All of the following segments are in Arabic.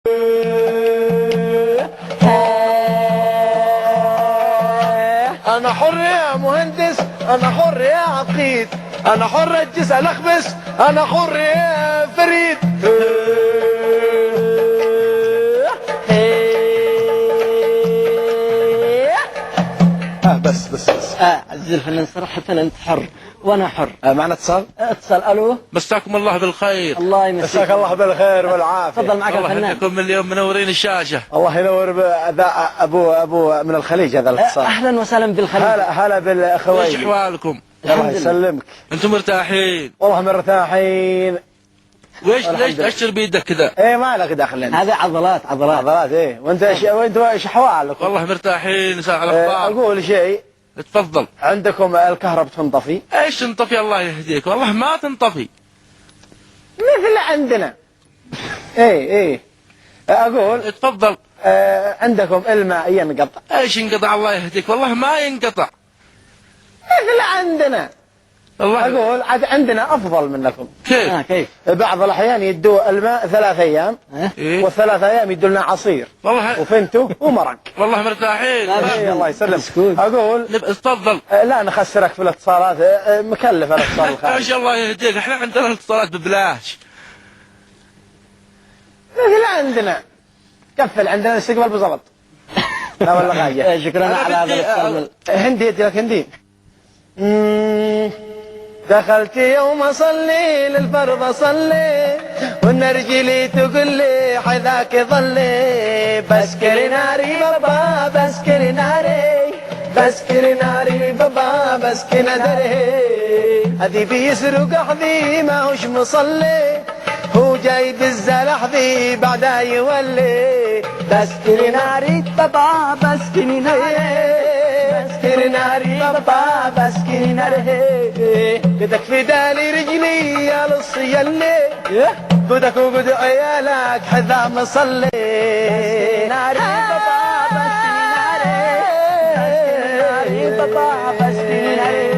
أنا حر يا مهندس، أنا حر يا عقيد، أنا حر أجلس ألخبس، أنا حر يا فريد. بس عزيز الفنان صراحة أنت حر وأنا حر. معنا اتصال؟ اتصال. ألو. مساكم الله بالخير. الله يمسيك. مساك الله بالخير والعافية. تفضل معك الفنان. الله يهديكم اليوم منورين الشاشة. الله ينور. أبو من الخليج هذا الاتصال. أهلا وسهلا بالخليج. هلا بالأخوين. ايش احوالكم؟ الله يسلمك. انتم مرتاحين؟ والله مرتاحين. ليش تأشر بيدك كذا؟ ايه ما لك دخل. هذا عضلات ايه. وانت ايش احوالك؟ والله مرتاحين. نساء على الاخبار. اقول شيء. تفضل. عندكم الكهرباء تنطفي؟ ايش تنطفي؟ الله يهديك والله ما تنطفي مثل عندنا. ايه اقول. تفضل. عندكم الماء ينقطع؟ ايش ينقطع؟ الله يهديك والله ما ينقطع مثل عندنا. الله. اقول عاد عندنا افضل منكم. كيف؟ بعض الاحيان يدوا الماء 3 ايام. إيه؟ و3 ايام يدوا لنا عصير والله وفنتو ومرق. والله مرتاحين. الله يسلمك. اقول. تفضل. لا نخسرك في الاتصالات، مكلف الاتصال الخارجي. ما شاء الله يهديك احنا عندنا الاتصالات ببلاش. مثل عندنا. قفل عندنا استقبال بزلط. لا والله غاية. شكرا على هذا الاتصال. هندي لك هندي. دخلت يوم اصلي للفرض اصلي والنرجلي تقول لي حذاك ظلي بسكر ناري بابا بسكر ناري بسكر ناري بابا بسكر ندري هذي بيسرق حذي ما هوش مصلي هو جايب الزلح ذي بعدا يولي بسكر ناري بابا بسكر ناري بسكر ناري بابا بسكر ناري بدك في دالي رجلي يا لصي يلي بدك وبد عيالك حذا مصلي ناري بابا بسكر ناري بابا بسكر ناري.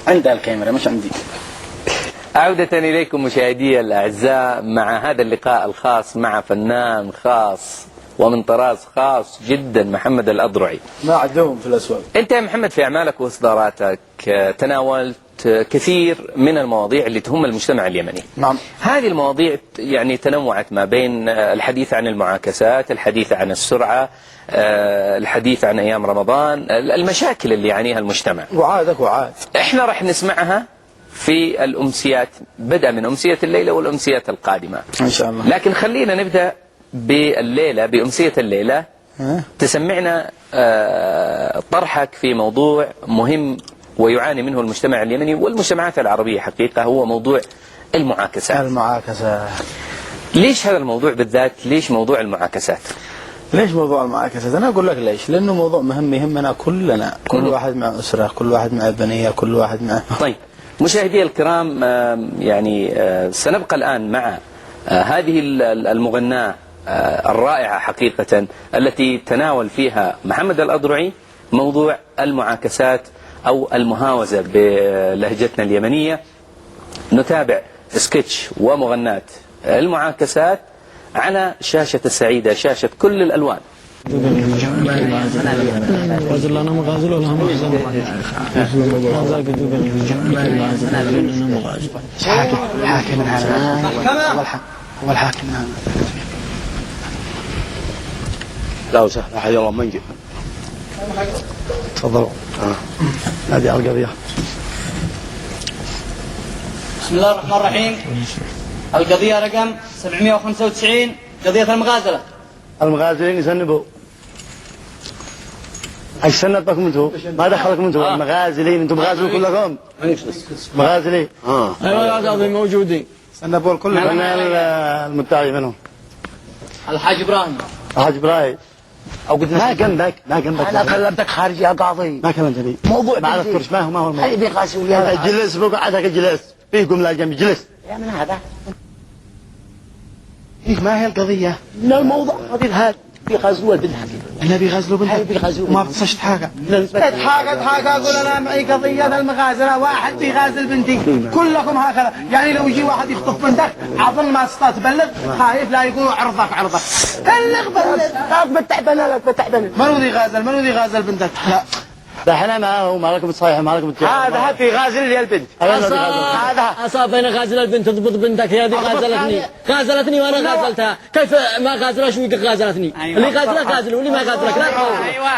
عند الكاميرا مش عندي. عودة إليكم مشاهدي الأعزاء مع هذا اللقاء الخاص مع فنان خاص ومن طراز خاص جدا، محمد الأضرعي. معدوم في الأسواق. أنت يا محمد في أعمالك وإصداراتك تناولت كثير من المواضيع اللي تهم المجتمع اليمني. نعم. هذه المواضيع يعني تنوعت ما بين الحديث عن المعاكسات، الحديث عن السرعة، الحديث عن أيام رمضان، المشاكل اللي يعانيها المجتمع. وعادك وعاد. احنا راح نسمعها في الأمسيات، بدءا من أمسية الليلة والأمسيات القادمة إن شاء الله. لكن خلينا نبدأ بالليلة، بأمسية الليلة. تسمعنا طرحك في موضوع مهم ويعاني منه المجتمع اليمني والمجتمعات العربية حقيقة، هو موضوع المعاكسات. المعاكسات. ليش هذا الموضوع بالذات؟ ليش موضوع المعاكسات؟ ليش موضوع المعاكسات؟ أنا أقول لك ليش. لأنه موضوع مهم يهمنا كلنا، كل واحد مع أسرة، كل واحد مع بنية، كل واحد مع. طيب مشاهدي الكرام، يعني سنبقى الآن مع هذه المغناة الرائعة حقيقة التي تناول فيها محمد الأضرعي موضوع المعاكسات أو المهاوزة بلهجتنا اليمنية. نتابع سكتش ومغناة المعاكسات على شاشة السعيدة، شاشة كل الألوان. غازل انا مغازل ولا هم حاكم هذا هو الحاكم هذا. لا وسهلا، حي الله منجي. تفضلوا. هذه على القضية. بسم الله الرحمن الرحيم. القضية رقم 795، قضية المغازلة. المغازلين يسنبوا. ايش سنبكم انتم؟ ما دخلكم انتم المغازلين، انتم مغازلين كلكم. مغازلين. ايوه هذول موجودين. سنبوا الكل. انا المدعي منهم الحاج ابراهيم. الحاج ابراهيم. او قد ما جنبك ما جنبك. انا كلمتك خارج يا قاضي. ما كلمتني. موضوع ما اذكرش ما هو الموضوع. حبيبي قاسي ويا جلس فوق قعدك، جلس فيكم لا جنب، جلس. يا من هذا ما هي القضية؟ من الموضوع قضية هذا بيغازلوا البنت أنا بيغازلوا بنتك بيغازلوا ما بتصشت حاجة تضحك أقول أنا معي قضية المغازلة واحد بيغازل بنتي كلكم هكذا يعني لو يجي واحد يخطف بنتك أظن ما تبلغ خايف لا يقولوا عرضك بلغ بتعبنا منو ذي غازل بنتك؟ لا احنا ما هو ما لكم تصيح ما لكم هذا في غازل لي البنت هذا أصاب أنا غازل البنت تضبط بنتك هي دي غازلتني وأنا غازلتها كيف ما غازلها شو غازلتني اللي غازلك غازل واللي ما غازلك لا ايوه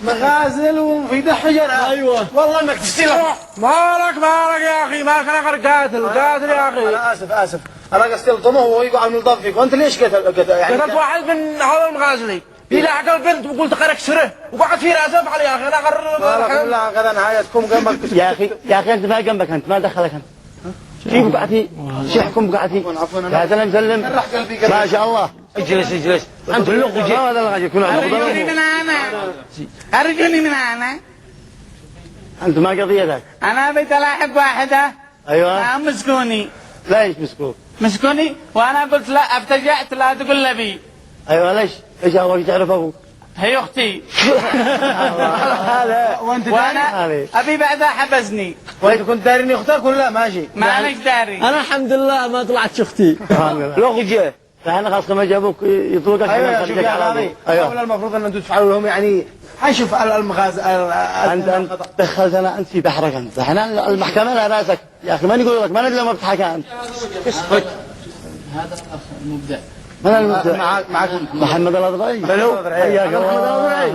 مغازل وفي ده حجر أيوة والله انك تستيله مالك يا اخي مالك انا قاتل يا اخي. انا اسف انا قستلطمه وهو يقع من ضفك وانت ليش قتل يعني قتلت واحد من هذا المغازلي يلحق البنت وقلت خليك سره وقعد في راسه فعل يا اخي انا مالك لا هكذا نهايتكم جنبك يا اخي انت ما جنبك انت ما دخلك انت كيف بقعتي شيحكم بقعتي يا زلمه مسلم ما شاء الله اجلس انت اللغه جي هذا اللغه يكون أرجوني من أنا انت ما قضيتك أنا بيت ألاحق واحدة ايوه مسكوني ليش مسكوني وأنا قلت لا ابتجعت لا تقول لي بي ايوه ليش اول تعرف ابوك هي أختي هذا وأنا أبي بعدها حبسني وانت كنت داري اني اختك ولا لا ماشي ما أنا داري أنا الحمد لله ما طلعت شختي لغه جي فاحنا خلاص ما جابوك يطلقك ايوه شوف يا غالي ايوه المفروض ان انتم تفعلوا لهم يعني حنشوف المغاز انت دخلتنا انت في بحرك انت احنا المحكمه لها راسك يا اخي ما نقول لك ما ندري لما بتحكى انت هذا الأخ المبدع من المبدع معك محمد الأضرعي حياك الله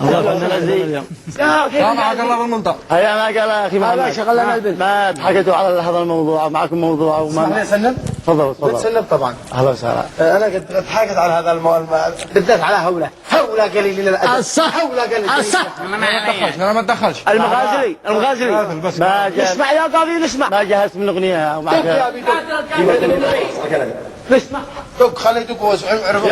الله سامحك الله بالمنطق. هيا ما قال يا اخي ما شغلنا البنت ما ضحكتوا على هذا الموضوع معكم موضوع اسمح لي تفضل بتسلم طبعا اهلا وسهلا انا قد حكيت على هذا بالذات على هولة قليل من الادب الصح هولة قليل الصح انا ما اتدخلش المغازلي ما اسمع يا قاضي نسمع ما جهزت من اغنيه معك نسمع دق خلي دق وعرفوا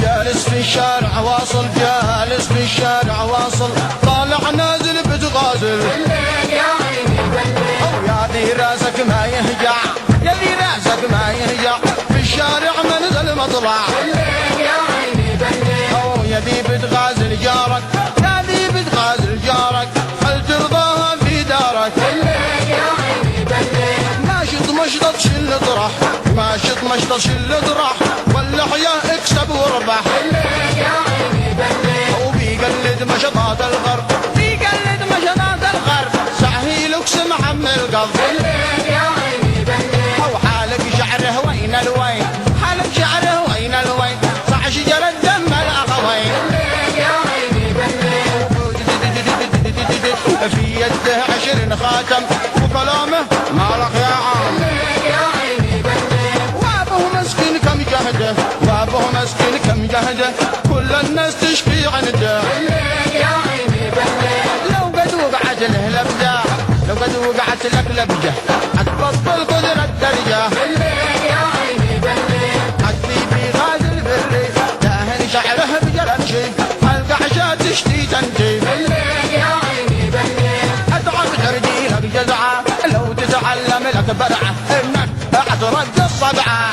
جالس في الشارع واصل جالس في الشارع واصل طالع نازل بتغازل يا ذي راسك ما يهجع يا ذي راسك ما يهجع في الشارع منزل مطلع يا ذي بتغازل جارك يا ذي بتغازل جارك هل ترضاها في دارك ماشط مشطط شل اطرح ماشط مشطط شل اطرح واللحية اكسب واربح وبيقلد مشطات الغرب بيقلد مشطات الغرب سعهي لكس محمل قلب او حالك شعره وين الوين حالك شعره وين الوين صح شجر الدم الاخوين في يده 20 خاتم وكلامه مالك يا عام وابوه مسكين كم جهده وابوه مسكين كم جهده كل الناس تشفي عنده لو قد وقعت له لبجه لو قد وقعت لك لبجه هتبطل قدر الدرجه حتلي غازل بري داهن شعره بجرنشي القعشه تشتي تنجي اتعب ترجيلك جزعه لو تتعلم لك برعه انك احترق الصبعه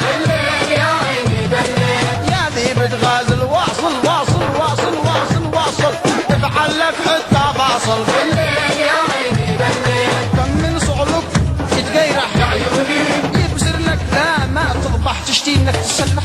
يا ذي بتغازل واصل واصل واصل واصل واصل افعل لك حتى فاصل كم من صعلك يتقيرح يبصر لك لا ما تضبح تشتي انك تسلح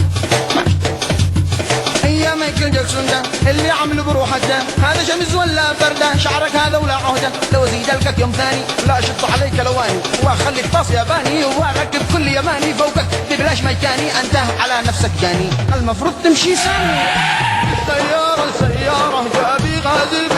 يا مايكل جاكسون ده اللي عمله بروحك ده هذا شمس ولا برده شعرك هذا ولا عهده لو زيد لك يوم ثاني لا شط عليك لواني واخليك طاس ياباني واركب كل يماني فوقك ببلاش مجاني انت على نفسك جاني المفروض تمشي ثاني سيارة جابي غازل